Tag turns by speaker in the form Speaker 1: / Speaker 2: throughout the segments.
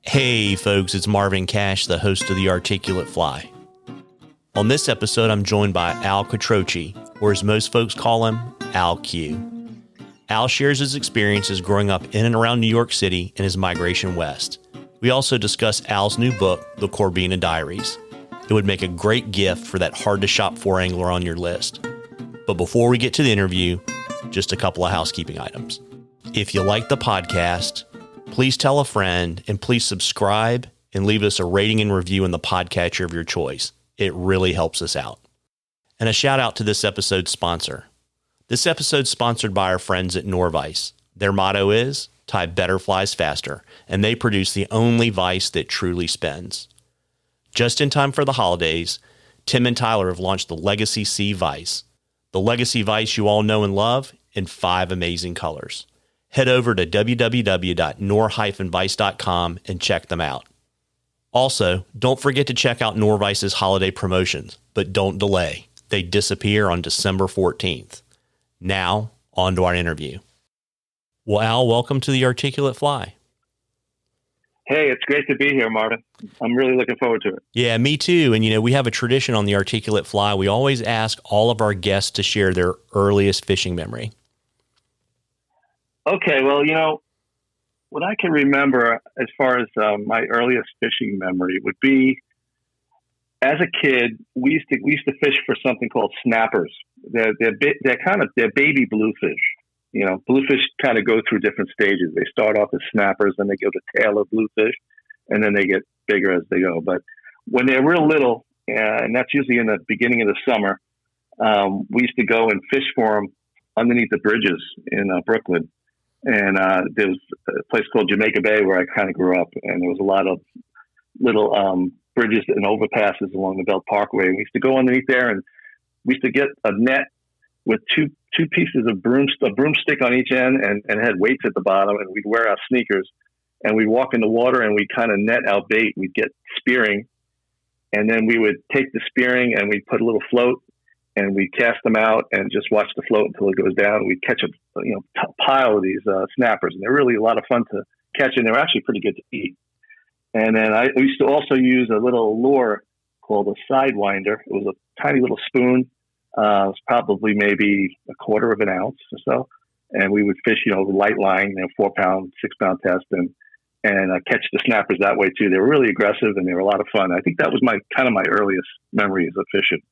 Speaker 1: Hey folks, it's Marvin Cash, the host of The Articulate Fly. On this episode, I'm joined by Al Quattrocchi, or as most folks call him, Al Q. Al shares his experiences growing up in and around New York City and his migration west. We also discuss Al's new book, The Corbina Diaries. It would make a great gift for that hard-to-shop-for angler on your list. But before we get to the interview, just a couple of housekeeping items. If you like the podcast, please tell a friend and please subscribe and leave us a rating and review in the podcatcher of your choice. It really helps us out. And a shout out to this episode's sponsor. This episode's sponsored by our friends at Norvise. Their motto is, tie better flies faster, and they produce the only vise that truly spins. Just in time for the holidays, Tim and Tyler have launched the Legacy C Vise. The Legacy Vise you all know and love in 5 amazing colors. Head over to www.nor-vice.com and check them out. Also, don't forget to check out Norvice's holiday promotions, but don't delay. They disappear on December 14th. Now, on to our interview. Well, Al, welcome to The Articulate Fly.
Speaker 2: Hey, it's great to be here, Marvin. I'm really looking forward to it.
Speaker 1: Yeah, me too. And, we have a tradition on The Articulate Fly. We always ask all of our guests to share their earliest fishing memory.
Speaker 2: Okay, well, what I can remember as far as my earliest fishing memory would be, as a kid, we used to fish for something called snappers. They're baby bluefish. Bluefish kind of go through different stages. They start off as snappers, then they go to tailor bluefish, and then they get bigger as they go. But when they're real little, and that's usually in the beginning of the summer, we used to go and fish for them underneath the bridges in Brooklyn. And there was a place called Jamaica Bay where I kind of grew up, and there was a lot of little bridges and overpasses along the Belt Parkway. We used to go underneath there, and we used to get a net with two pieces of a broomstick on each end, and it had weights at the bottom, and we'd wear our sneakers, and we'd walk in the water, and we'd kind of net our bait. We'd get spearing, and then we would take the spearing, and we'd put a little float, and we cast them out and just watch the float until it goes down. We'd catch a pile of these snappers, and they're really a lot of fun to catch, and they're actually pretty good to eat. And then we used to also use a little lure called a sidewinder. It was a tiny little spoon. It was probably maybe a quarter of an ounce or so, and we would fish, light line, 4-pound, 6-pound test, and catch the snappers that way too. They were really aggressive, and they were a lot of fun. I think that was my earliest memories of fishing.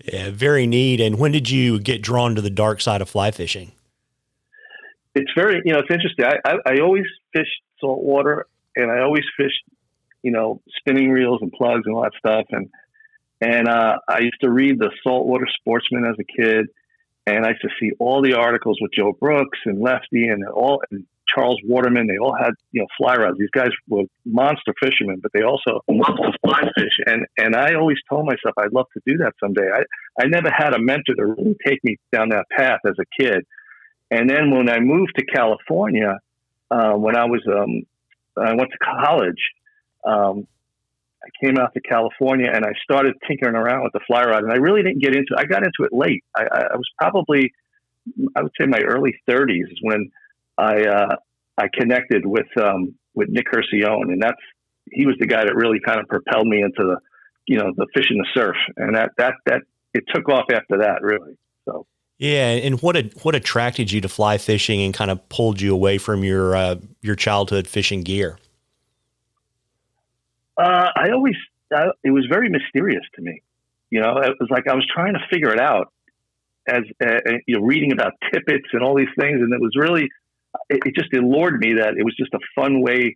Speaker 1: Yeah, very neat. And when did you get drawn to the dark side of fly fishing?
Speaker 2: It's very, it's interesting. I always fished saltwater, and I always fished, spinning reels and plugs and all that stuff. And I used to read the Saltwater Sportsman as a kid, and I used to see all the articles with Joe Brooks and Lefty and Charles Waterman. They all had, fly rods. These guys were monster fishermen, but they also loved to fly fish. And I always told myself I'd love to do that someday. I never had a mentor to really take me down that path as a kid. And then when I moved to California, when I went to college, I came out to California and I started tinkering around with the fly rod, and I really didn't get into it. I got into it late. I was probably, I would say my early 30s is when I connected with Nick Hercione, and he was the guy that really kind of propelled me into the fish and the surf, and that it took off after that, really. So
Speaker 1: yeah, and what attracted you to fly fishing and kind of pulled you away from your childhood fishing gear?
Speaker 2: It was very mysterious to me. It was like I was trying to figure it out as reading about tippets and all these things, and it was really. It just allured me that it was just a fun way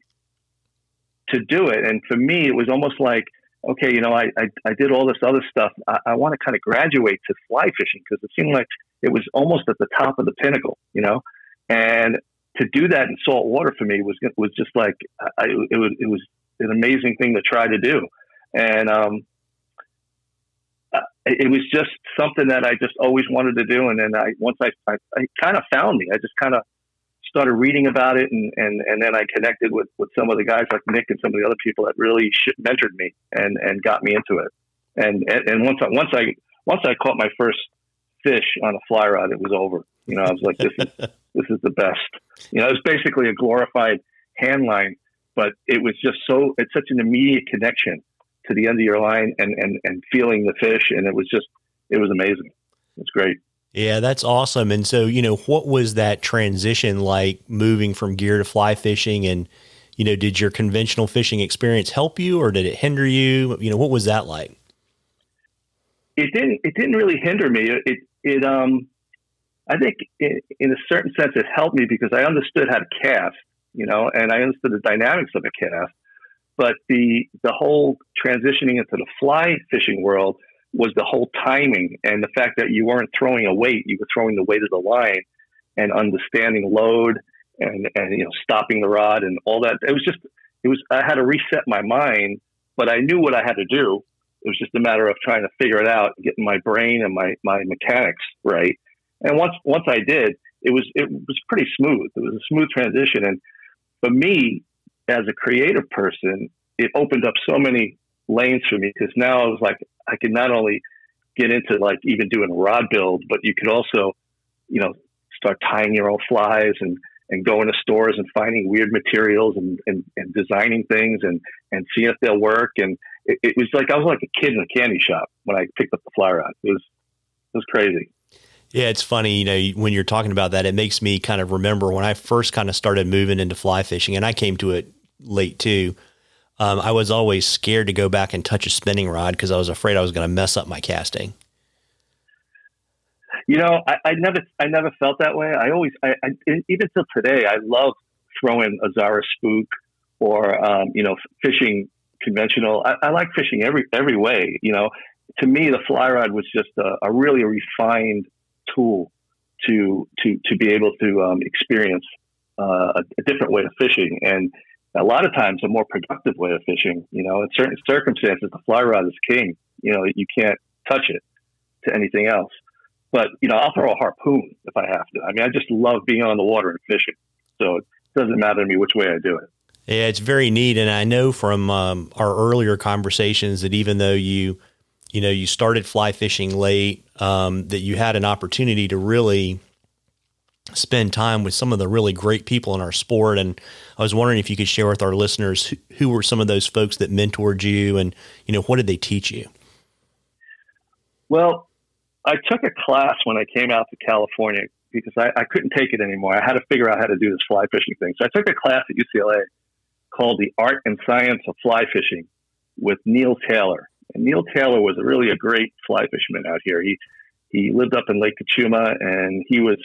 Speaker 2: to do it. And for me, it was almost like, okay, I did all this other stuff. I want to kind of graduate to fly fishing because it seemed like it was almost at the top of the pinnacle, and to do that in salt water for me was just like, it was an amazing thing to try to do. And it was just something that I just always wanted to do. And then once I kind of found me, I just kind of started reading about it, and then I connected with some of the guys like Nick and some of the other people that really mentored me and got me into it. And once I caught my first fish on a fly rod, it was over. I was like, this is the best. It was basically a glorified hand line but it was just it's such an immediate connection to the end of your line and feeling the fish. And it was amazing. It's great.
Speaker 1: Yeah, that's awesome. And so, what was that transition like moving from gear to fly fishing? And, did your conventional fishing experience help you or did it hinder you? What was that like?
Speaker 2: It didn't really hinder me. I think in a certain sense it helped me because I understood how to cast, and I understood the dynamics of a cast. But the whole transitioning into the fly fishing world was the whole timing and the fact that you weren't throwing a weight, you were throwing the weight of the line and understanding load and stopping the rod and all that. I had to reset my mind, but I knew what I had to do. It was just a matter of trying to figure it out, getting my brain and my mechanics right. And once I did, it was pretty smooth. It was a smooth transition. And for me, as a creative person, it opened up so many lanes for me because now I was like, I could not only get into like even doing a rod build, but you could also, start tying your own flies and going to stores and finding weird materials and designing things and seeing if they'll work. And it was like, I was like a kid in a candy shop when I picked up the fly rod. It was crazy.
Speaker 1: Yeah, it's funny, when you're talking about that, it makes me kind of remember when I first kind of started moving into fly fishing, and I came to it late too. I was always scared to go back and touch a spinning rod because I was afraid I was going to mess up my casting.
Speaker 2: I never felt that way. Even till today, I love throwing a Zara spook or, fishing conventional. I like fishing every way. To me, the fly rod was just a really refined tool to be able to experience a different way of fishing, and a lot of times a more productive way of fishing. In certain circumstances, the fly rod is king. You can't touch it to anything else. But I'll throw a harpoon if I have to. I mean, I just love being on the water and fishing, so it doesn't matter to me which way I do it.
Speaker 1: Yeah, it's very neat, and I know from our earlier conversations that even though you started fly fishing late, that you had an opportunity to really spend time with some of the really great people in our sport. And I was wondering if you could share with our listeners who were some of those folks that mentored you and, what did they teach you?
Speaker 2: Well, I took a class when I came out to California because I couldn't take it anymore. I had to figure out how to do this fly fishing thing. So I took a class at UCLA called The Art and Science of Fly Fishing with Neil Taylor. And Neil Taylor was really a great fly fisherman out here. He lived up in Lake Cachuma, and he was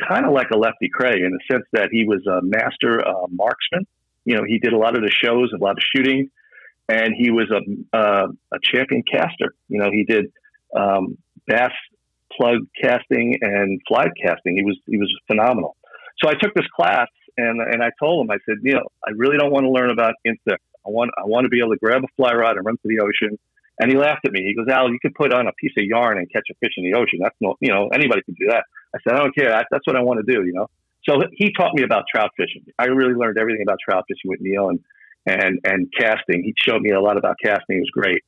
Speaker 2: kind of like a Lefty Kreh in the sense that he was a master marksman. He did a lot of the shows, a lot of shooting, and he was a champion caster. He did bass plug casting and fly casting. He was phenomenal. So I took this class, and I told him, I said, Neil, I really don't want to learn about insects. I want to be able to grab a fly rod and run to the ocean. And he laughed at me. He goes, Al, you could put on a piece of yarn and catch a fish in the ocean. That's no, anybody can do that. I said, I don't care. That's what I want to do, So he taught me about trout fishing. I really learned everything about trout fishing with Neil and casting. He showed me a lot about casting. It was great.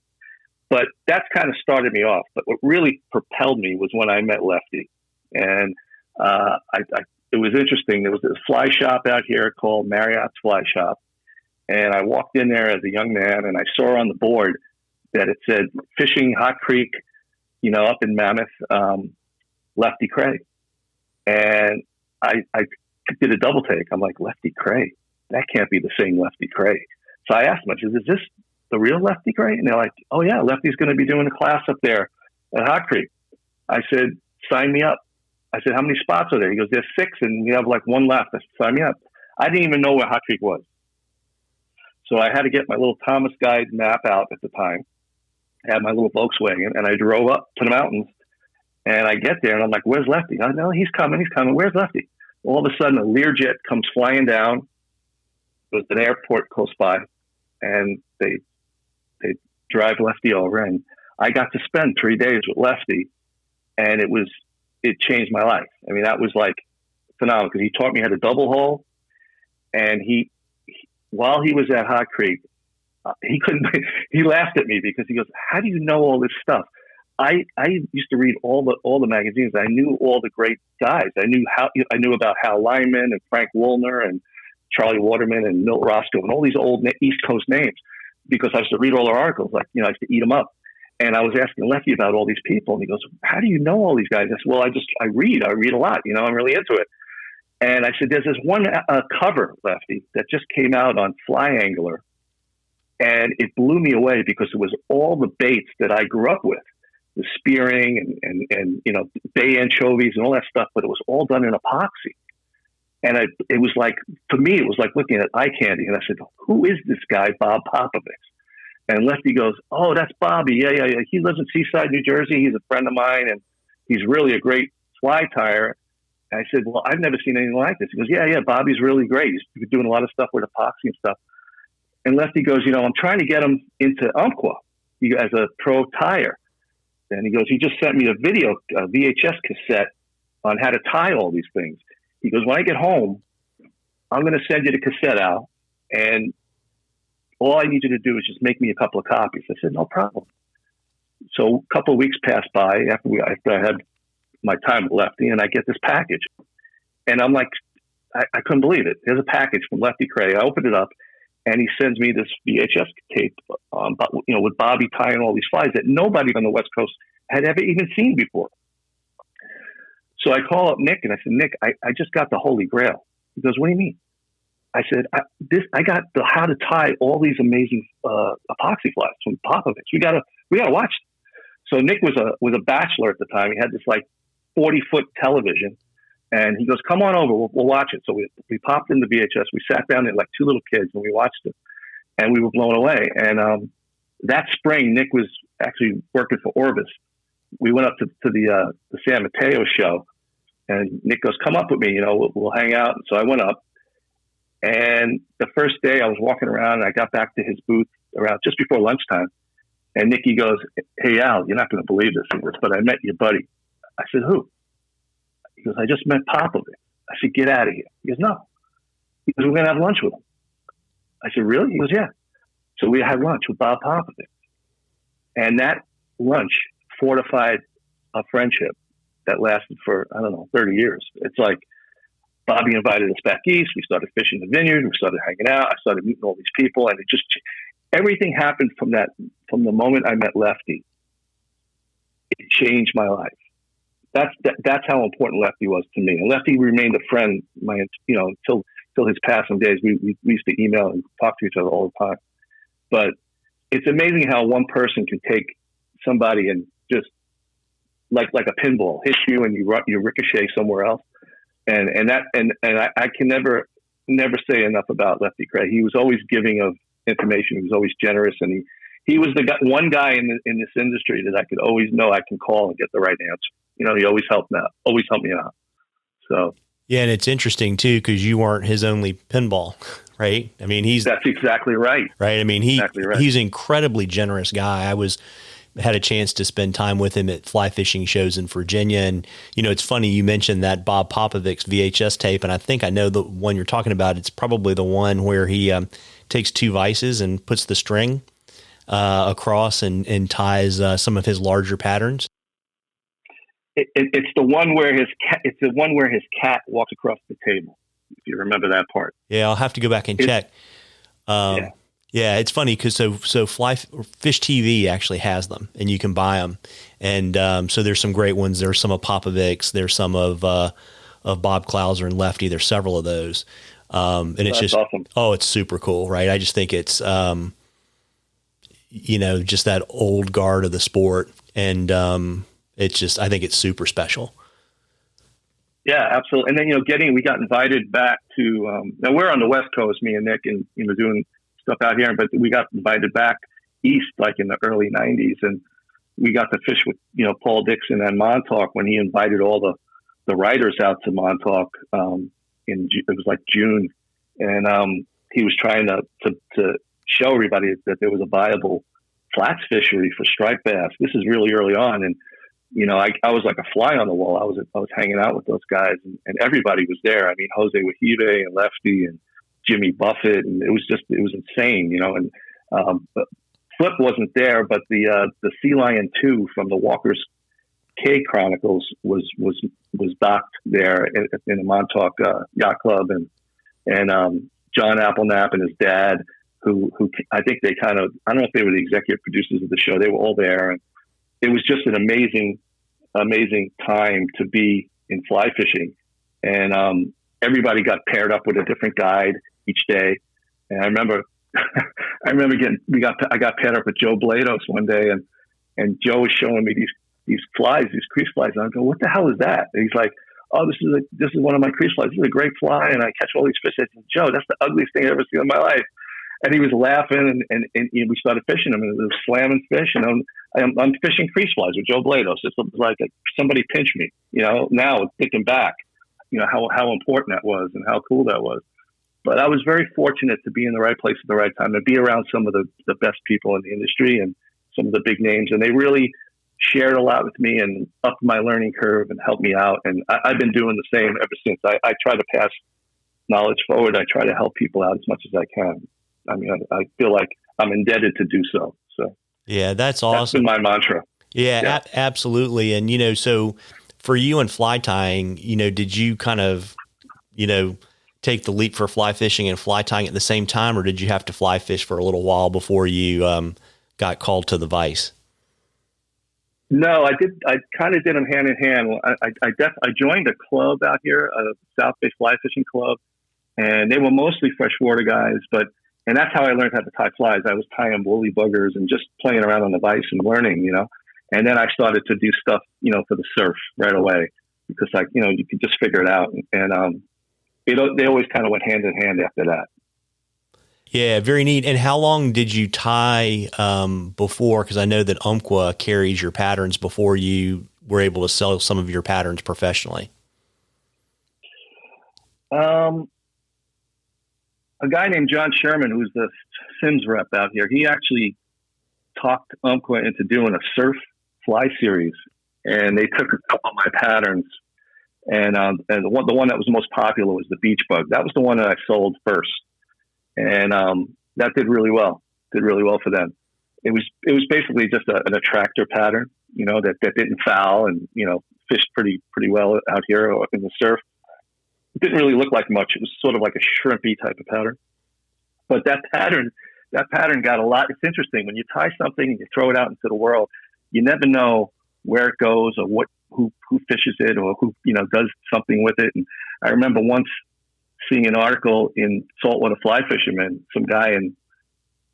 Speaker 2: But that's kind of started me off. But what really propelled me was when I met Lefty. And it was interesting. There was this fly shop out here called Marriott's Fly Shop. And I walked in there as a young man, and I saw on the board that it said fishing Hot Creek, up in Mammoth, Lefty Kreh. And I did a double take. I'm like, Lefty Kreh? That can't be the same Lefty Kreh. So I asked him, I said, is this the real Lefty Kreh? And they're like, oh yeah, Lefty's going to be doing a class up there at Hot Creek. I said, sign me up. I said, how many spots are there? He goes, there's 6 and we have like 1 left. I said, sign me up. I didn't even know where Hot Creek was. So I had to get my little Thomas Guide map out at the time. I had my little Volkswagen, and I drove up to the mountains, and I get there and I'm like, where's Lefty? I know he's coming. Where's Lefty? All of a sudden a Learjet comes flying down. There's an airport close by, and they drive Lefty over, and I got to spend 3 days with Lefty, and it changed my life. I mean, that was like phenomenal because he taught me how to double hole, and while he was at Hot Creek, he laughed at me because he goes, how do you know all this stuff? I used to read all the magazines. I knew all the great guys. I knew about Hal Lyman and Frank Woolner and Charlie Waterman and Milt Roscoe and all these old East Coast names, because I used to read all their articles, like, I used to eat them up. And I was asking Lefty about all these people, and he goes, "How do you know all these guys?" I said, "Well, I read a lot, I'm really into it." And I said, "There's this one cover, Lefty, that just came out on Fly Angler, and it blew me away because it was all the baits that I grew up with, the spearing and bay anchovies and all that stuff, but it was all done in epoxy." And it was like, for me, it was like looking at eye candy. And I said, "Who is this guy, Bob Popovich?" And Lefty goes, "Oh, that's Bobby. Yeah. He lives in Seaside, New Jersey. He's a friend of mine, and he's really a great fly tire." And I said, "Well, I've never seen anything like this." He goes, Yeah, Bobby's really great. He's doing a lot of stuff with epoxy and stuff." And Lefty goes, "I'm trying to get him into Umpqua as a pro tire." And he goes, "He just sent me a video, a VHS cassette on how to tie all these things." He goes, "When I get home, I'm going to send you the cassette out, and all I need you to do is just make me a couple of copies." I said, "No problem." So a couple of weeks passed by after I had my time with Lefty, and I get this package. And I'm like, I couldn't believe it. There's a package from Lefty Kreh. I opened it up, and he sends me this VHS tape, with Bobby tying all these flies that nobody on the West Coast had ever even seen before. So I call up Nick, and I said, "Nick, I just got the Holy Grail." He goes, "What do you mean?" I said, I got the how to tie all these amazing epoxy flies from Popovich. We gotta watch it." So Nick was a bachelor at the time. He had this like 40-foot television, and he goes, "Come on over, we'll watch it." So we popped in the VHS. We sat down there like two little kids, and we watched it, and we were blown away. And that spring, Nick was actually working for Orvis. We went up to the San Mateo show, and Nick goes, "Come up with me, we'll hang out." And so I went up, and the first day I was walking around, and I got back to his booth around just before lunchtime, and Nicky goes, "Hey, Al, you're not going to believe this," he goes, "but I met your buddy." I said, "Who?" He goes, "I just met Popovich." I said, "Get out of here." He goes, "No." He goes, "We're going to have lunch with him." I said, "Really?" He goes, "Yeah." So we had lunch with Bob Popovich, and that lunch fortified a friendship that lasted for, 30 years. It's like Bobby invited us back east. We started fishing the vineyard. We started hanging out. I started meeting all these people, and everything happened from the moment I met Lefty. It changed my life. That's how important Lefty was to me. And Lefty remained a friend, until his passing days. We used to email and talk to each other all the time. But it's amazing how one person can take somebody and just like a pinball, hit you and you ricochet somewhere else. And I can never say enough about Lefty Kreh. He was always giving of information. He was always generous, and he was one guy in this industry that I could always know I can call and get the right answer. He always helped me out. So
Speaker 1: yeah, and it's interesting too because you weren't his only pinball, right? I mean, that's
Speaker 2: exactly right.
Speaker 1: Right. I mean, he's an incredibly generous guy. Had a chance to spend time with him at fly fishing shows in Virginia. And, it's funny you mentioned that Bob Popovich VHS tape. And I think I know the one you're talking about. It's probably the one where he takes two vices and puts the string across and ties some of his larger patterns.
Speaker 2: It's the one where his cat walks across the table. If you remember that part.
Speaker 1: Yeah. I'll have to go back and check. Yeah, it's funny because so Fly Fish TV actually has them, and you can buy them, and so there's some great ones. There's some of Popovich's. There's some of Bob Klauser and Lefty. There's several of those, and it's just
Speaker 2: awesome.
Speaker 1: Oh, it's super cool, right? I just think it's just that old guard of the sport, and it's just I think it's super special.
Speaker 2: Yeah, absolutely. And then we got invited back to now we're on the West Coast, me and Nick, and doing stuff out here, but we got invited back east like in the early 90s, and we got to fish with Paul Dixon and Montauk when he invited all the writers out to Montauk it was like June, and he was trying to show everybody that there was a viable flats fishery for striped bass. This is really early on, and I was like a fly on the wall. I was hanging out with those guys, and everybody was there. I mean, Jose Wahive and Lefty and Jimmy Buffett, and it was insane, and but Flip wasn't there, but the Sea Lion 2 from the Walker's Cay Chronicles was docked there in the Montauk Yacht Club, and John Applenapp and his dad, who I think they I don't know if they were the executive producers of the show. They were all there, and it was just an amazing time to be in fly fishing. And everybody got paired up with a different guide each day. And I remember I got paired up with Joe Blados one day, and Joe was showing me these flies, these crease flies. And I go, "What the hell is that?" And he's like, "Oh, this is one of my crease flies. This is a great fly, and I catch all these fish." I said, "Joe, that's the ugliest thing I've ever seen in my life." And he was laughing, and we started fishing them, and it was slamming fish. And I'm fishing crease flies with Joe Blados. It was like somebody pinched me. Now thinking back, how important that was and how cool that was. But I was very fortunate to be in the right place at the right time and be around some of the best people in the industry and some of the big names. And they really shared a lot with me and upped my learning curve and helped me out. And I've been doing the same ever since. I try to pass knowledge forward. I try to help people out as much as I can. I mean, I feel like I'm indebted to do so. So
Speaker 1: yeah, that's awesome.
Speaker 2: That's been my mantra.
Speaker 1: Yeah. Absolutely. And, so for you and fly tying, did you kind of, take the leap for fly fishing and fly tying at the same time, or did you have to fly fish for a little while before you got called to the Vice?
Speaker 2: No, I did. I kind of did them hand in hand. I joined a club out here, a South Bay Fly Fishing Club, and they were mostly freshwater guys. And that's how I learned how to tie flies. I was tying woolly buggers and just playing around on the Vice and learning, And then I started to do stuff, for the surf right away because, you could just figure it out. And they always kind of went hand in hand after that.
Speaker 1: Yeah, very neat. And how long did you tie before? Because I know that Umpqua carries your patterns before you were able to sell some of your patterns professionally.
Speaker 2: A guy named John Sherman, who's the Sims rep out here, he actually talked Umpqua into doing a surf fly series, and they took a couple of my patterns. And the one that was most popular was the beach bug. That was the one that I sold first. And that did really well for them. It was basically just an attractor pattern, that didn't foul and, fished pretty well out here in the surf. It didn't really look like much. It was sort of like a shrimpy type of pattern. But that pattern got a lot. It's interesting. When you tie something and you throw it out into the world, you never know where it goes or who fishes it or who, does something with it. And I remember once seeing an article in Saltwater Fly Fisherman, some guy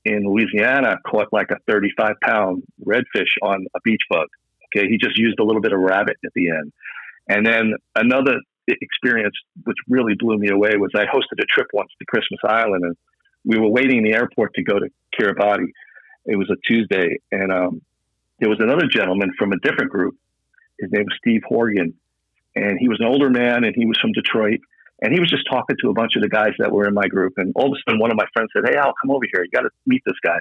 Speaker 2: in Louisiana caught like a 35-pound redfish on a beach bug. Okay. He just used a little bit of rabbit at the end. And then another experience, which really blew me away, was I hosted a trip once to Christmas Island, and we were waiting in the airport to go to Kiribati. It was a Tuesday. And there was another gentleman from a different group. His name was Steve Horgan, and he was an older man, and he was from Detroit, and he was just talking to a bunch of the guys that were in my group. And all of a sudden, one of my friends said, "Hey, Al, come over here. You got to meet this guy."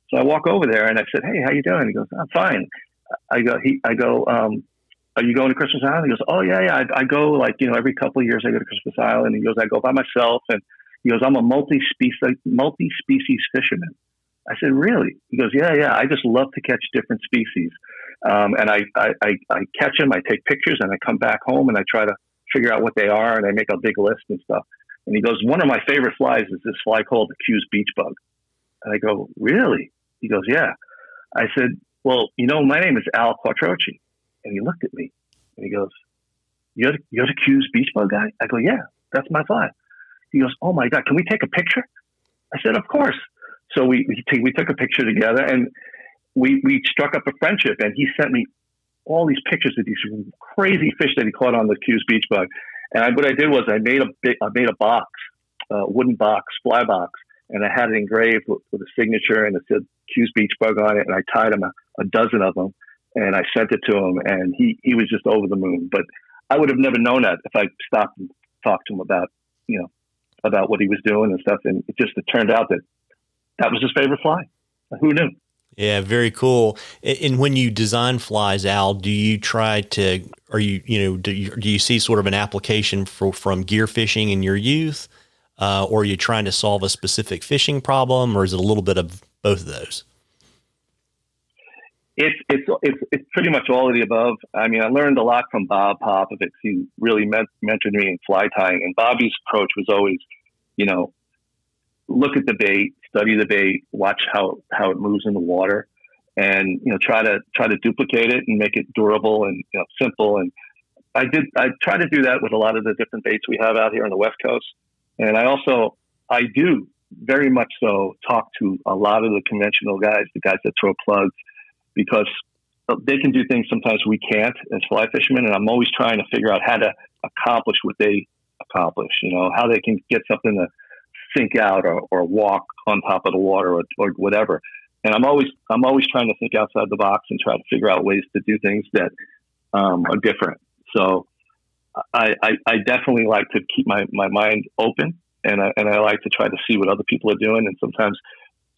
Speaker 2: So I walk over there, and I said, "Hey, how you doing?" He goes, "I'm fine." I go, "Are you going to Christmas Island?" He goes, "Oh yeah. I go every couple of years. I go to Christmas Island." He goes, "I go by myself," and he goes, "I'm a multi-species fisherman." I said, "Really?" He goes, Yeah. I just love to catch different species. And I catch them, I take pictures, and I come back home and I try to figure out what they are, and I make a big list and stuff." And he goes, "One of my favorite flies is this fly called the Q's beach bug." And I go, "Really?" He goes, "Yeah." I said, "Well, my name is Al Quattrocchi." And he looked at me and he goes, You're the Q's beach bug guy?" I go, "Yeah, that's my fly." He goes, "Oh my God, can we take a picture?" I said, "Of course." So we took a picture together, and we struck up a friendship, and he sent me all these pictures of these crazy fish that he caught on the Q's beach bug. And what I did was I made a box, a wooden box, fly box, and I had it engraved with a signature, and it said Q's beach bug on it. And I tied him a dozen of them, and I sent it to him, and he was just over the moon. But I would have never known that if I stopped and talked to him about what he was doing and stuff. And it turned out that was his favorite fly. Who knew?
Speaker 1: Yeah, very cool. And when you design flies, Al, do you try to, do you see sort of an application from gear fishing in your youth, or are you trying to solve a specific fishing problem, or is it a little bit of both of those?
Speaker 2: It's pretty much all of the above. I mean, I learned a lot from Bob Popovich. He really mentored me in fly tying, and Bobby's approach was always, look at the bait, study the bait, watch how it moves in the water, and try to duplicate it and make it durable and simple. And I try to do that with a lot of the different baits we have out here on the West Coast. And I do very much so talk to a lot of the conventional guys, the guys that throw plugs, because they can do things sometimes we can't as fly fishermen. And I'm always trying to figure out how to accomplish what they accomplish, how they can get something to sink out or walk on top of the water or whatever. And I'm always trying to think outside the box and try to figure out ways to do things that are different. So I definitely like to keep my mind open, and I like to try to see what other people are doing. And sometimes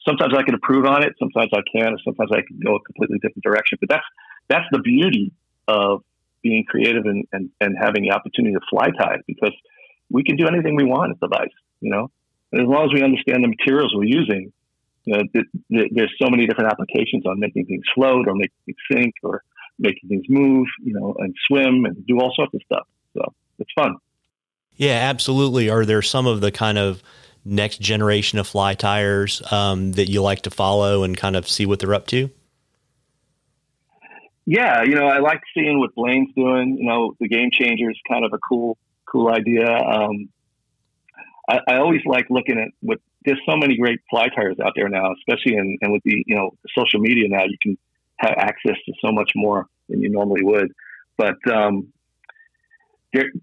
Speaker 2: I can improve on it, sometimes I can, and sometimes I can go a completely different direction. But that's the beauty of being creative and having the opportunity to fly tie, because we can do anything we want at the vise, And as long as we understand the materials we're using, there's so many different applications on making things float or making things sink or making things move, and swim and do all sorts of stuff. So it's fun.
Speaker 1: Yeah, absolutely. Are there some of the kind of next generation of fly tires that you like to follow and kind of see what they're up to?
Speaker 2: Yeah, I like seeing what Blaine's doing. The Game Changer is kind of a cool idea. I always like looking at there's so many great fly tires out there now, especially and with the social media now, you can have access to so much more than you normally would. But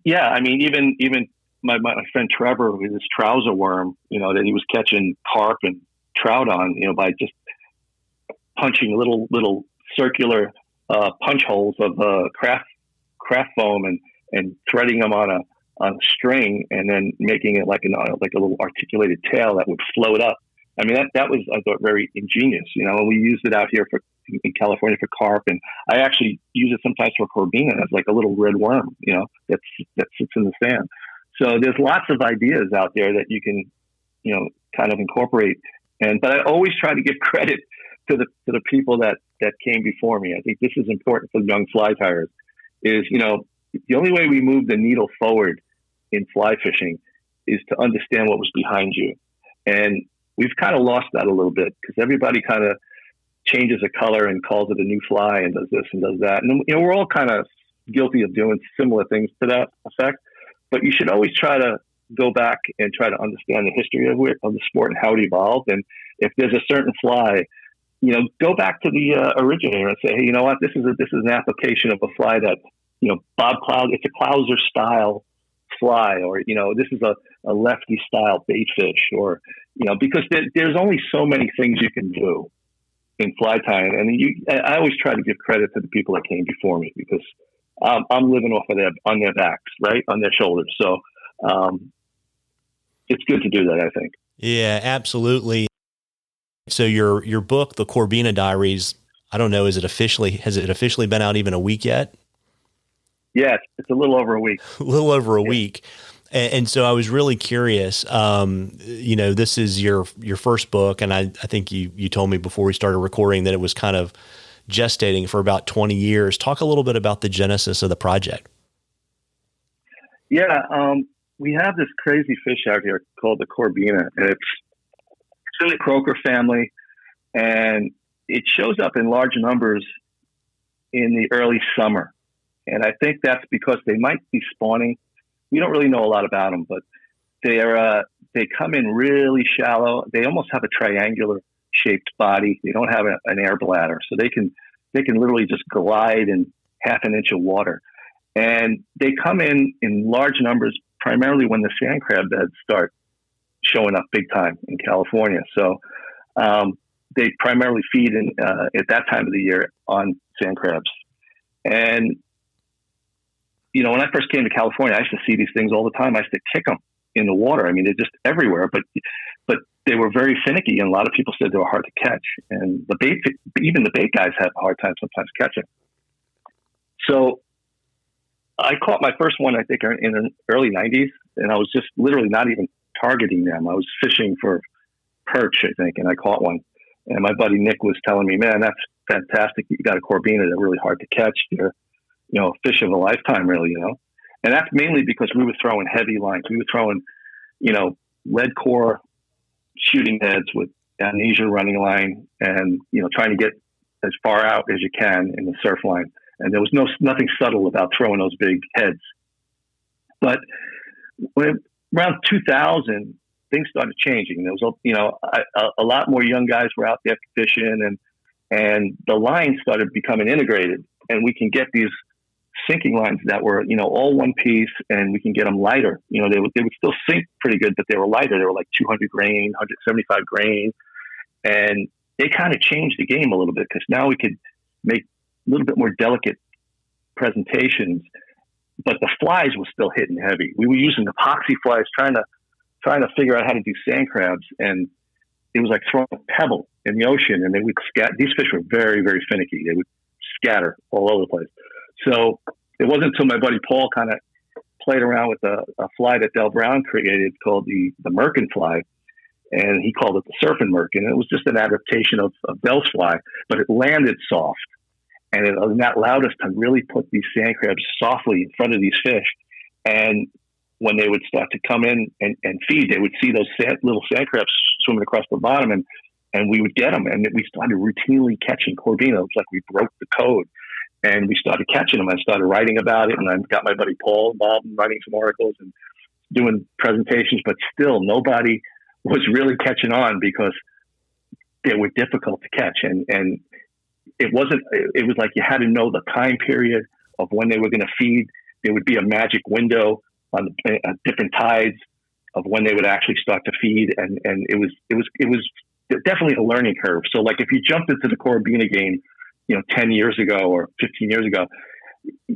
Speaker 2: even my friend Trevor with his trouser worm, that he was catching carp and trout on, by just punching little circular punch holes of craft foam and threading them on a string and then making it like a little articulated tail that would float up. I mean, that was, I thought, very ingenious, and we used it out here in California for carp. And I actually use it sometimes for Corbina as like a little red worm, that sits in the sand. So there's lots of ideas out there that you can, kind of incorporate. But I always try to give credit to the people that came before me. I think this is important for young fly tyers is, the only way we move the needle forward in fly fishing is to understand what was behind you. And we've kind of lost that a little bit because everybody kind of changes a color and calls it a new fly and does this and does that. And, we're all kind of guilty of doing similar things to that effect. But you should always try to go back and try to understand the history of the sport and how it evolved. And if there's a certain fly, go back to the originator and say, hey, you know what, this is an application of a fly that, Bob Cloud, it's a Clouser style fly, or, this is a lefty style bait fish, or, because there's only so many things you can do in fly tying. And I always try to give credit to the people that came before me because I'm living off of on their backs, right? On their shoulders. So it's good to do that, I think.
Speaker 1: Yeah, absolutely. So your book, the Corbina Diaries, I don't know, has it officially been out even a week yet?
Speaker 2: Yeah, it's a little over a week.
Speaker 1: A little over a week. And so I was really curious, this is your first book. And I think you told me before we started recording that it was kind of gestating for about 20 years. Talk a little bit about the genesis of the project.
Speaker 2: Yeah. We have this crazy fish out here called the Corbina, and it's in the croaker family, and it shows up in large numbers in the early summer. And I think that's because they might be spawning. We don't really know a lot about them, but they come in really shallow. They almost have a triangular shaped body. They don't have an air bladder, so they can literally just glide in half an inch of water. And they come in large numbers, primarily when the sand crab beds start showing up big time in California. So they primarily feed at that time of the year on sand crabs. And when I first came to California, I used to see these things all the time. I used to kick them in the water. I mean, they're just everywhere, but they were very finicky, and a lot of people said they were hard to catch. And even the bait guys have a hard time sometimes catching. So I caught my first one, I think, in the early 90s, and I was just literally not even targeting them. I was fishing for perch, I think, and I caught one. And my buddy Nick was telling me, man, that's fantastic. You got a Corbina. They're really hard to catch. They're, fish of a lifetime, really, And that's mainly because we were throwing heavy lines. We were throwing, lead core shooting heads with amnesia running line and, trying to get as far out as you can in the surf line. And there was nothing subtle about throwing those big heads. But around 2000, things started changing. There was, a lot more young guys were out there fishing, and the lines started becoming integrated, and we can get these sinking lines that were, all one piece, and we can get them lighter. They would still sink pretty good, but they were lighter. They were like 200 grain, 175 grain. And they kind of changed the game a little bit, because now we could make a little bit more delicate presentations, but the flies were still hitting heavy. We were using epoxy flies, trying to figure out how to do sand crabs, and it was like throwing a pebble in the ocean, and they would scatter. These fish were very, very finicky. They would scatter all over the place. So it wasn't until my buddy Paul kind of played around with a fly that Del Brown created called the Merkin fly, and he called it the Surfing Merkin. It was just an adaptation of Del's fly, but it landed soft, and that allowed us to really put these sand crabs softly in front of these fish. And when they would start to come in and feed, they would see those little sand crabs swimming across the bottom, and we would get them. And we started routinely catching Corbina. It was like we broke the code, and we started catching them. I started writing about it, and I got my buddy Paul involved in writing some articles and doing presentations, but still nobody was really catching on because they were difficult to catch. And it was like you had to know the time period of when they were going to feed. There would be a magic window on different tides of when they would actually start to feed. And it was definitely a learning curve. So like if you jumped into the Corbina game, 10 years ago or 15 years ago,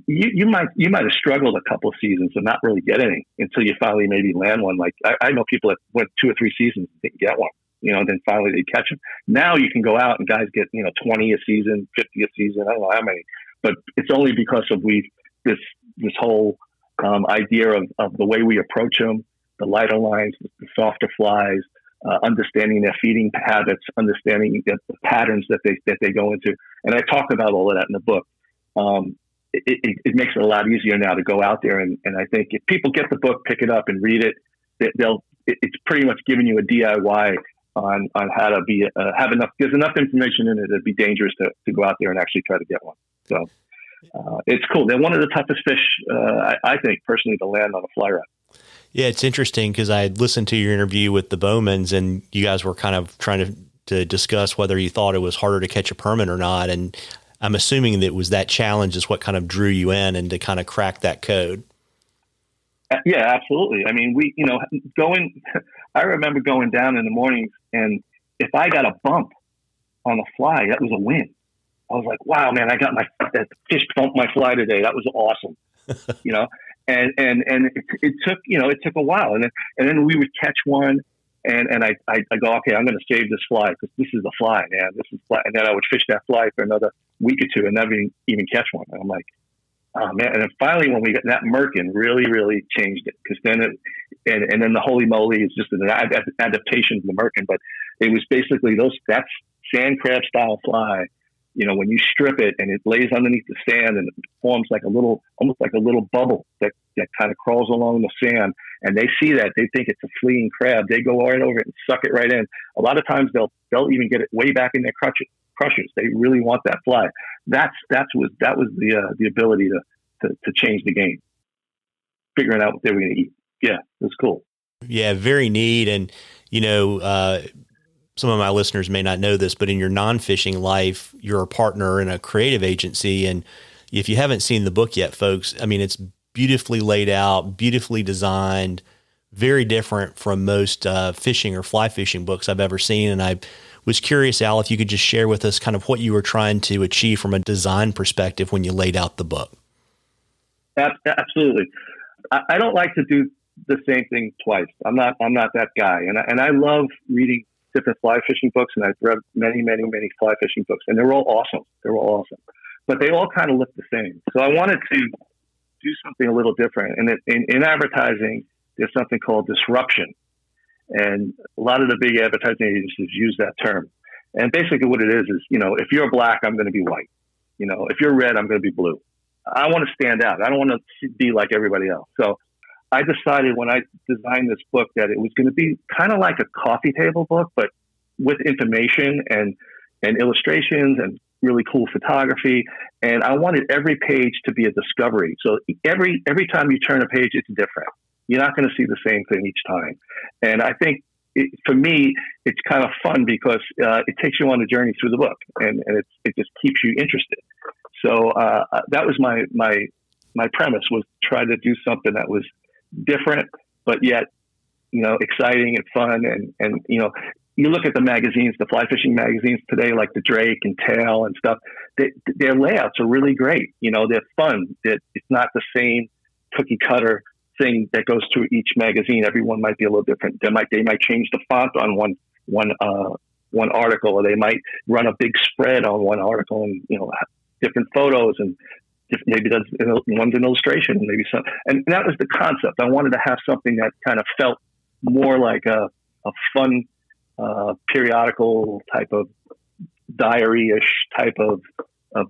Speaker 2: you might have struggled a couple of seasons and not really get any until you finally maybe land one. Like I know people that went 2 or 3 seasons and didn't get one, then finally they catch them. Now you can go out and guys get, 20 a season, 50 a season. I don't know how many, but it's only because of this whole idea of the way we approach them, the lighter lines, the softer flies, understanding their feeding habits, understanding the patterns that they go into. And I talk about all of that in the book. It makes it a lot easier now to go out there. And I think if people get the book, pick it up and read it, it's pretty much giving you a DIY on how to be, there's enough information in it that'd be dangerous to go out there and actually try to get one. So it's cool. They're one of the toughest fish, I think personally, to land on a fly rod.
Speaker 1: Yeah, it's interesting because I listened to your interview with the Bowmans, and you guys were kind of trying to discuss whether you thought it was harder to catch a permit or not. And I'm assuming that it was that challenge is what kind of drew you in and to kind of crack that code.
Speaker 2: Yeah, absolutely. I mean, I remember going down in the mornings, and if I got a bump on a fly, that was a win. I was like, wow, man, I got that fish bumped my fly today. That was awesome. And it took a while, and then we would catch one, and I go, okay, I'm going to save this fly because this is the fly, man. This is fly. And then I would fish that fly for another week or two and never even catch one. And I'm like, oh man. And then finally, when we got that Merkin, really, really changed it, because then and then the Holy Moly is just an adaptation to the Merkin, but it was basically that sand crab style fly. When you strip it and it lays underneath the sand and it forms almost like a little bubble that kind of crawls along the sand, and they see that, they think it's a fleeing crab. They go right over it and suck it right in. A lot of times they'll even get it way back in their crushers. They really want that fly. That was the ability to change the game, figuring out what they were going to eat. Yeah, it was cool.
Speaker 1: Yeah, very neat. And some of my listeners may not know this, but in your non-fishing life, you're a partner in a creative agency. And if you haven't seen the book yet, folks, I mean, it's beautifully laid out, beautifully designed, very different from most fishing or fly fishing books I've ever seen. And I was curious, Al, if you could just share with us kind of what you were trying to achieve from a design perspective when you laid out the book.
Speaker 2: Absolutely. I don't like to do the same thing twice. I'm not that guy. And I love reading different fly fishing books, and I've read many, many, many fly fishing books, and they're all awesome. But they all kind of look the same. So I wanted to do something a little different. And in advertising, there's something called disruption. And a lot of the big advertising agencies use that term. And basically what it is, if you're black, I'm going to be white. If you're red, I'm going to be blue. I want to stand out. I don't want to be like everybody else. So I decided when I designed this book that it was going to be kind of like a coffee table book, but with information and illustrations and really cool photography. And I wanted every page to be a discovery. So every time you turn a page, it's different. You're not going to see the same thing each time. And I think for me, it's kind of fun because it takes you on a journey through the book, and it just keeps you interested. So that was my premise, was try to do something that was different, but yet, exciting and fun. And you look at the magazines, the fly fishing magazines today, like the Drake and Tail and stuff, their layouts are really great. They're fun. It's not the same cookie cutter thing that goes through each magazine. Everyone might be a little different. They might change the font on one article, or they might run a big spread on one article, and different photos, and maybe one's an illustration, maybe some. And that was the concept. I wanted to have something that kind of felt more like a fun periodical type of diary-ish type of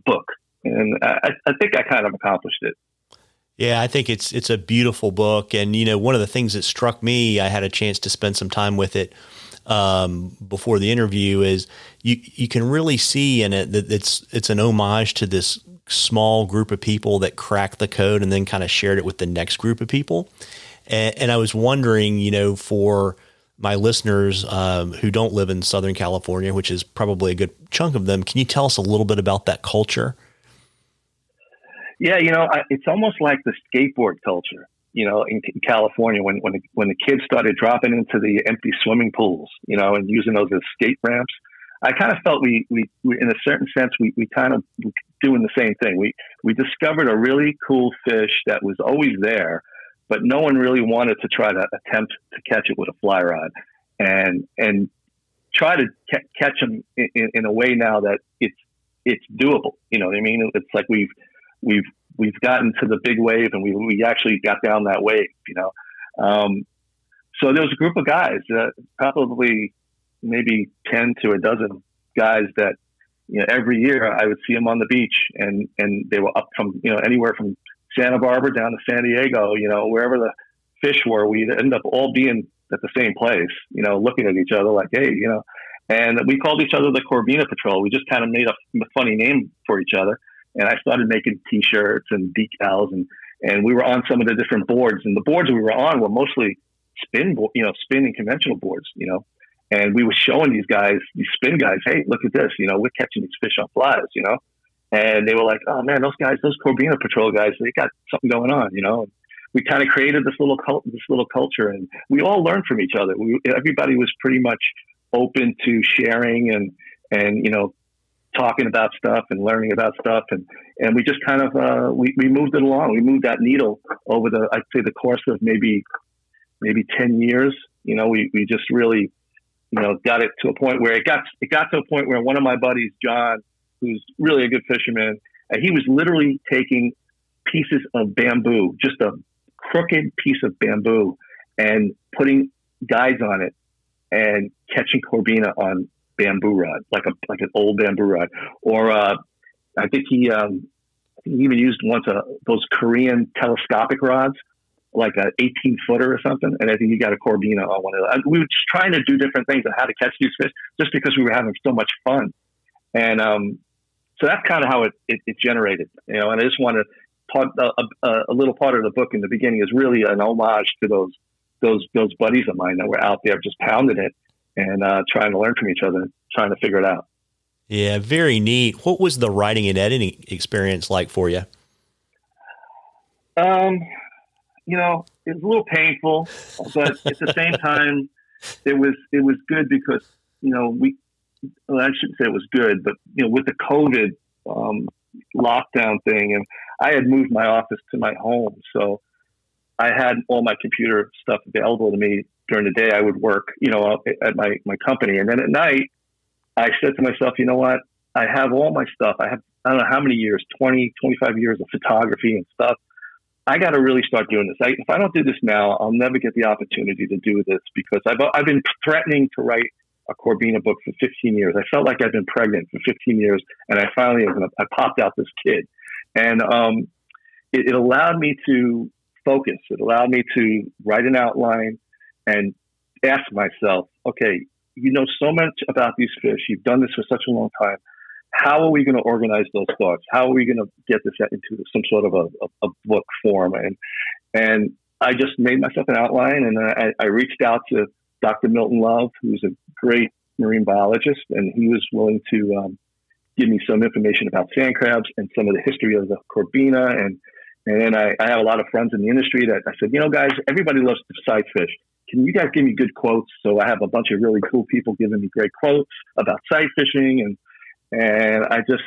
Speaker 2: book, and I think I kind of accomplished it.
Speaker 1: Yeah, I think it's a beautiful book. And, one of the things that struck me, I had a chance to spend some time with it before the interview, is you can really see in it that it's an homage to this small group of people that cracked the code and then kind of shared it with the next group of people. And I was wondering, for my listeners who don't live in Southern California, which is probably a good chunk of them, can you tell us a little bit about that culture?
Speaker 2: Yeah, it's almost like the skateboard culture, in California, when the kids started dropping into the empty swimming pools, and using those as skate ramps. I kind of felt we in a certain sense, we kind of doing the same thing. We discovered a really cool fish that was always there, but no one really wanted to try to attempt to catch it with a fly rod, and try to catch them in a way now that it's doable. You know what I mean? It's like we've gotten to the big wave, and we actually got down that wave, So there was a group of guys, probably maybe 10 to a dozen guys that, every year I would see them on the beach, and they were up from, anywhere from Santa Barbara down to San Diego, wherever the fish were, we'd end up all being at the same place, looking at each other like, hey, and we called each other the Corbina Patrol. We just kind of made a funny name for each other. And I started making T-shirts and decals, and we were on some of the different boards. And the boards we were on were mostly spin and conventional boards, And we were showing these spin guys, hey, look at this, we're catching these fish on flies, And they were like, oh man, those Corbina Patrol guys, they got something going on, We kind of created this little culture, and we all learned from each other. Everybody was pretty much open to sharing and talking about stuff and learning about stuff. And we just kind of, we moved it along. We moved that needle over I'd say the course of maybe 10 years. We just really, got it to a point where it got to a point where one of my buddies, John, who's really a good fisherman, and he was literally taking pieces of bamboo, just a crooked piece of bamboo, and putting guides on it and catching Corbina on bamboo rod, like an old bamboo rod. Or I think he even used once those Korean telescopic rods, like an 18-footer or something, and I think he got a Corbina on one of those. We were just trying to do different things on how to catch these fish, just because we were having so much fun. And so that's kind of how it generated, And I just want to a little part of the book in the beginning is really an homage to those buddies of mine that were out there just pounding it and trying to learn from each other, and trying to figure it out.
Speaker 1: Yeah, very neat. What was the writing and editing experience like for you?
Speaker 2: It was a little painful, but at the same time, it was good because, I shouldn't say it was good, but, with the COVID lockdown thing, and I had moved my office to my home, so I had all my computer stuff available to me. During the day, I would work, at my company. And then at night, I said to myself, you know what? I have all my stuff. I don't know how many years, 20, 25 years of photography and stuff. I got to really start doing this. If I don't do this now, I'll never get the opportunity to do this, because I've been threatening to write a Corbina book for 15 years. I felt like I've been pregnant for 15 years, and I finally I popped out this kid. And it allowed me to focus. It allowed me to write an outline and ask myself, okay, you know so much about these fish. You've done this for such a long time. How are we going to organize those thoughts? How are we going to get this into some sort of a book form? And I just made myself an outline, and I reached out to Dr. Milton Love, who's a great marine biologist, and he was willing to give me some information about sand crabs and some of the history of the Corbina. And then I have a lot of friends in the industry that I said, you know, guys, everybody loves to sight fish. Can you guys give me good quotes? So I have a bunch of really cool people giving me great quotes about sight fishing. And I just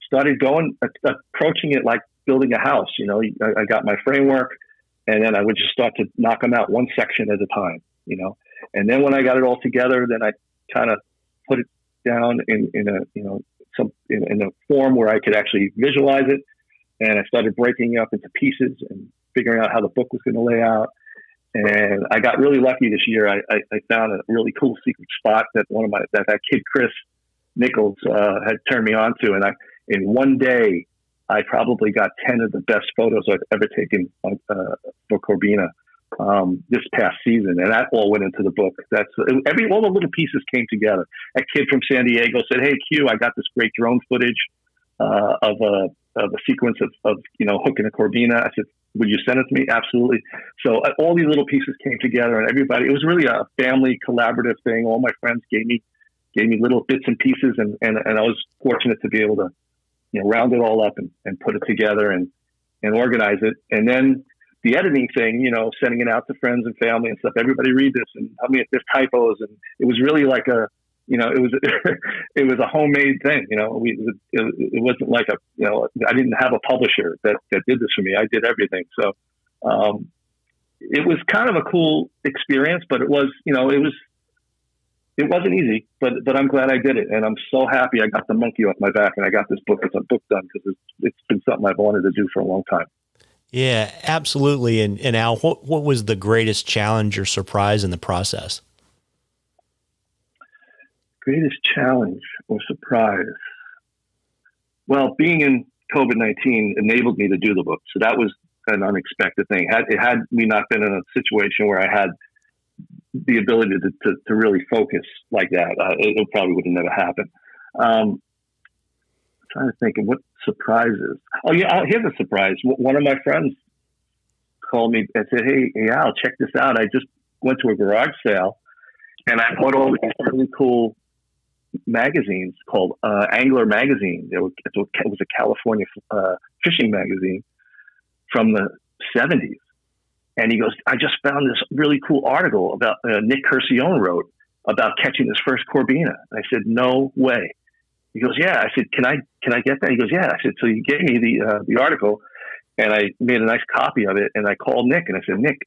Speaker 2: started approaching it like building a house. You know, I got my framework, and then I would just start to knock them out one section at a time, you know. And then when I got it all together, then I kind of put it down in a form where I could actually visualize it. And I started breaking it up into pieces and figuring out how the book was going to lay out. And I got really lucky this year. I found a really cool secret spot that that kid, Chris Nichols, had turned me on to. And in one day, I probably got 10 of the best photos I've ever taken for Corbina this past season. And that all went into the book. All the little pieces came together. A kid from San Diego said, "Hey, Q, I got this great drone footage of a sequence of hooking a Corbina." I said, "Would you send it to me?" Absolutely. So all these little pieces came together, and everybody, it was really a family collaborative thing. All my friends gave me little bits and pieces, and I was fortunate to be able to, round it all up and put it together and organize it. And then the editing thing, sending it out to friends and family and stuff. Everybody read this and tell me if there's typos. And it was really like it was a homemade thing. It wasn't like I didn't have a publisher that did this for me. I did everything. So it was kind of a cool experience, but it wasn't easy, but I'm glad I did it. And I'm so happy I got the monkey off my back and I got this book. It's a book done because it's been something I've wanted to do for a long time.
Speaker 1: Yeah, absolutely. And Al, what was the greatest challenge or surprise in the process?
Speaker 2: Greatest challenge or surprise? Well, being in COVID-19 enabled me to do the book. So that was an unexpected thing. Had we not been in a situation where I had the ability to really focus like that, it probably would have never happened. I'm trying to think of what surprises. Oh yeah, here's a surprise. One of my friends called me and said, "Hey Al, check this out. I just went to a garage sale and I bought all these really cool magazines called Angler Magazine. It was a California fishing magazine from the 70s. And he goes, I just found this really cool article about Nick Curcione wrote about catching his first Corbina. I said, no way. He goes, yeah. I said, can I get that? He goes, yeah. I said, so he gave me the article, and I made a nice copy of it. And I called Nick and I said, Nick,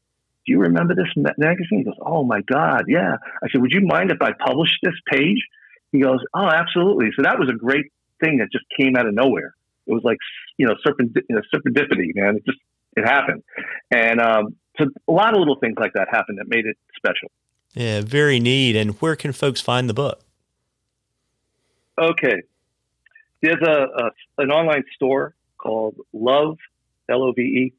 Speaker 2: do you remember this magazine? He goes, oh my God, yeah. I said, would you mind if I published this page? He goes, oh, absolutely. So that was a great thing that just came out of nowhere. It was like, serendipity, man. It happened. And so a lot of little things like that happened that made it special.
Speaker 1: Yeah, very neat. And where can folks find the book?
Speaker 2: Okay. There's an online store called Love, Love, 2,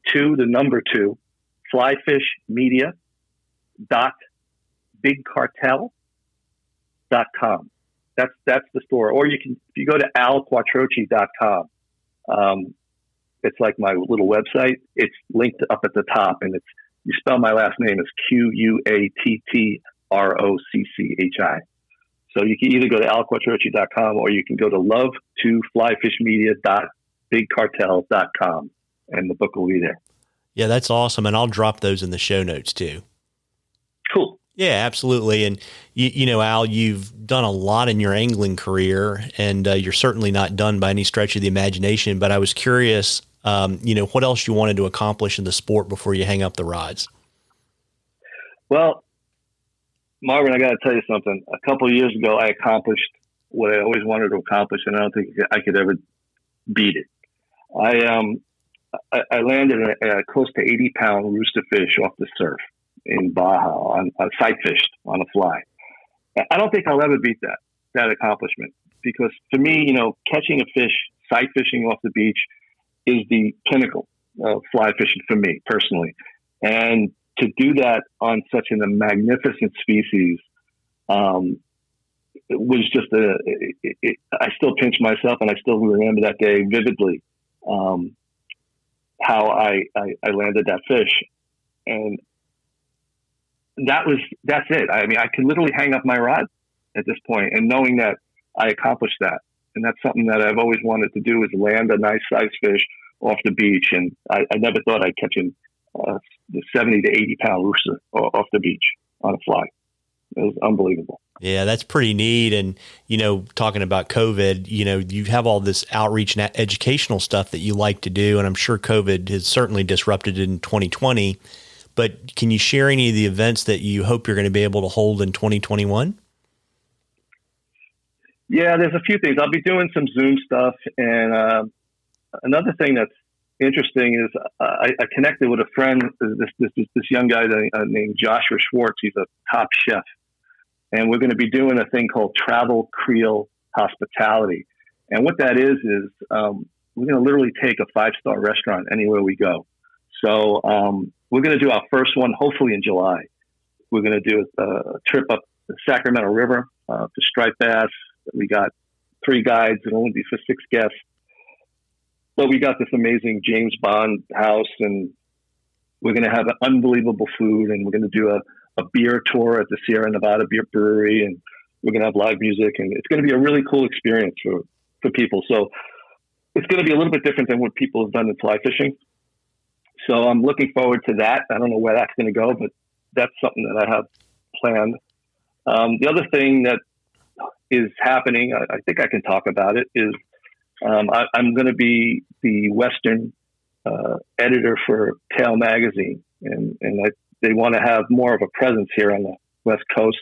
Speaker 2: flyfishmedia.bigcartel.com. That's the store. Or if you go to alquattrocchi.com, it's like my little website. It's linked up at the top, and you spell my last name as Quattrocchi. So you can either go to alquattrocchi.com or you can go to love2flyfishmedia.bigcartel.com, and the book will be there.
Speaker 1: Yeah, that's awesome. And I'll drop those in the show notes too.
Speaker 2: Cool.
Speaker 1: Yeah, absolutely. And Al, you've done a lot in your angling career, and you're certainly not done by any stretch of the imagination, but I was curious, what else you wanted to accomplish in the sport before you hang up the rods?
Speaker 2: Well, Marvin, I got to tell you something. A couple of years ago, I accomplished what I always wanted to accomplish, and I don't think I could ever beat it. I landed a close to 80-pound rooster fish off the surf in Baja on sight fished on a fly. I don't think I'll ever beat that accomplishment, because for me, catching a fish, sight fishing off the beach is the pinnacle. fly fishing for me personally. And to do that on such a magnificent species, it was just I still pinch myself, and I still remember that day vividly, how I landed that fish. And that's it. I mean, I can literally hang up my rod at this point, and knowing that I accomplished that. And that's something that I've always wanted to do, is land a nice size fish off the beach. And I never thought I'd catch the 70 to 80 pound rooster off the beach on a fly. It was unbelievable.
Speaker 1: Yeah, that's pretty neat. And, talking about COVID, you have all this outreach and educational stuff that you like to do. And I'm sure COVID has certainly disrupted it in 2020. But can you share any of the events that you hope you're going to be able to hold in 2021?
Speaker 2: Yeah, there's a few things. I'll be doing some Zoom stuff. And another thing that's interesting is I connected with a friend, this young guy named Joshua Schwartz. He's a top chef. And we're going to be doing a thing called Travel Creole Hospitality. And what that is we're going to literally take a 5-star restaurant anywhere we go. So we're going to do our first one, hopefully in July. We're going to do a trip up the Sacramento River to striped bass. We got 3 guides. It'll only be for 6 guests. But we got this amazing James Bond house, and we're going to have unbelievable food, and we're going to do a beer tour at the Sierra Nevada Beer Brewery, and we're going to have live music, and it's going to be a really cool experience for people. So it's going to be a little bit different than what people have done in fly fishing. So I'm looking forward to that. I don't know where that's going to go, but that's something that I have planned. The other thing that is happening, I think I can talk about it, is I'm going to be the Western editor for Tail Magazine, and they want to have more of a presence here on the West Coast.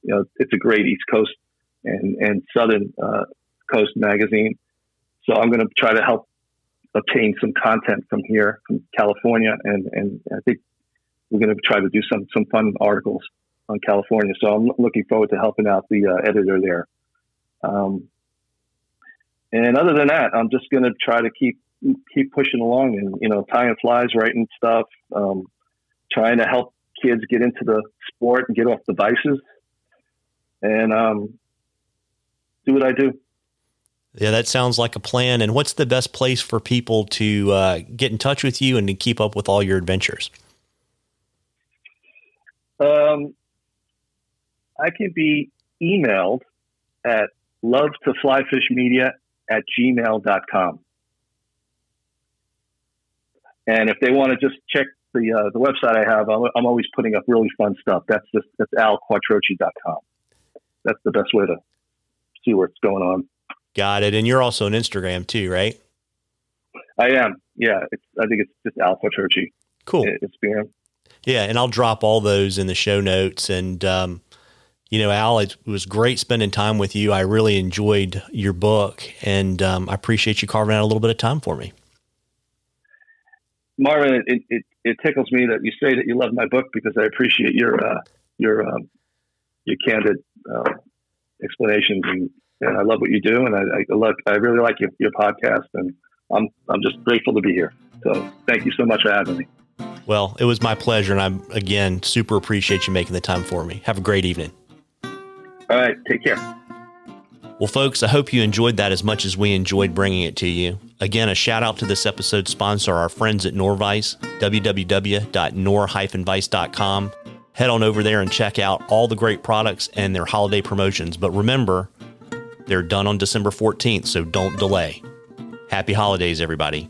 Speaker 2: It's a great East Coast and Southern Coast magazine. So I'm going to try to help obtain some content from here, from California, and I think we're going to try to do some fun articles on California. So I'm looking forward to helping out the editor there. And other than that, I'm just going to try to keep pushing along and, tying flies, writing stuff, trying to help kids get into the sport and get off devices, and do what I do.
Speaker 1: Yeah, that sounds like a plan. And what's the best place for people to get in touch with you and to keep up with all your adventures?
Speaker 2: I can be emailed at lovetoflyfishmedia@gmail.com. And if they want to just check the website I have, I'm always putting up really fun stuff. That's alquattrocchi.com. That's the best way to see what's going on.
Speaker 1: Got it. And you're also on Instagram too, right?
Speaker 2: I am. Yeah. I think it's just Al Quattrocchi.
Speaker 1: Cool.
Speaker 2: Instagram.
Speaker 1: Yeah. And I'll drop all those in the show notes. And, Al, it was great spending time with you. I really enjoyed your book, and I appreciate you carving out a little bit of time for me.
Speaker 2: Marvin, it tickles me that you say that you love my book, because I appreciate your candid explanations, and I love what you do, and I really like your podcast, and I'm just grateful to be here. So thank you so much for having me.
Speaker 1: Well, it was my pleasure, and I again super appreciate you making the time for me. Have a great evening.
Speaker 2: All right, take care.
Speaker 1: Well, folks, I hope you enjoyed that as much as we enjoyed bringing it to you. Again, a shout out to this episode's sponsor, our friends at Norvise, www.nor-vice.com. Head on over there and check out all the great products and their holiday promotions. But remember, they're done on December 14th, so don't delay. Happy holidays, everybody.